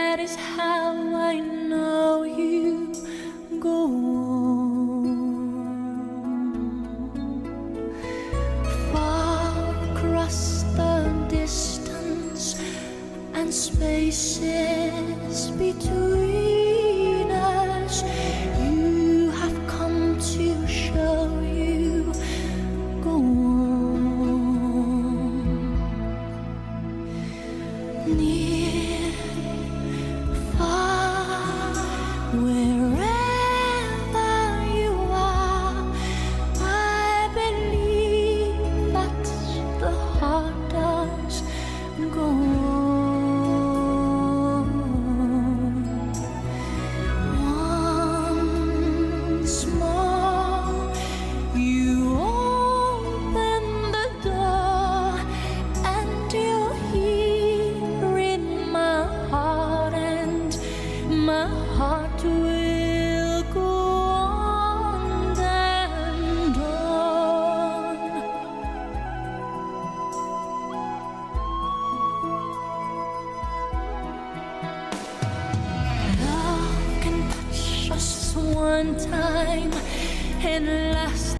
that is how I know you go on. Far across the distance and spaces between us, you have come to show you go on. Near, far, wherever you are, I believe that the heart does go on. Once more, you open the door, and you're here in my heart, and my heart will go on and on. Love can touch us one time and last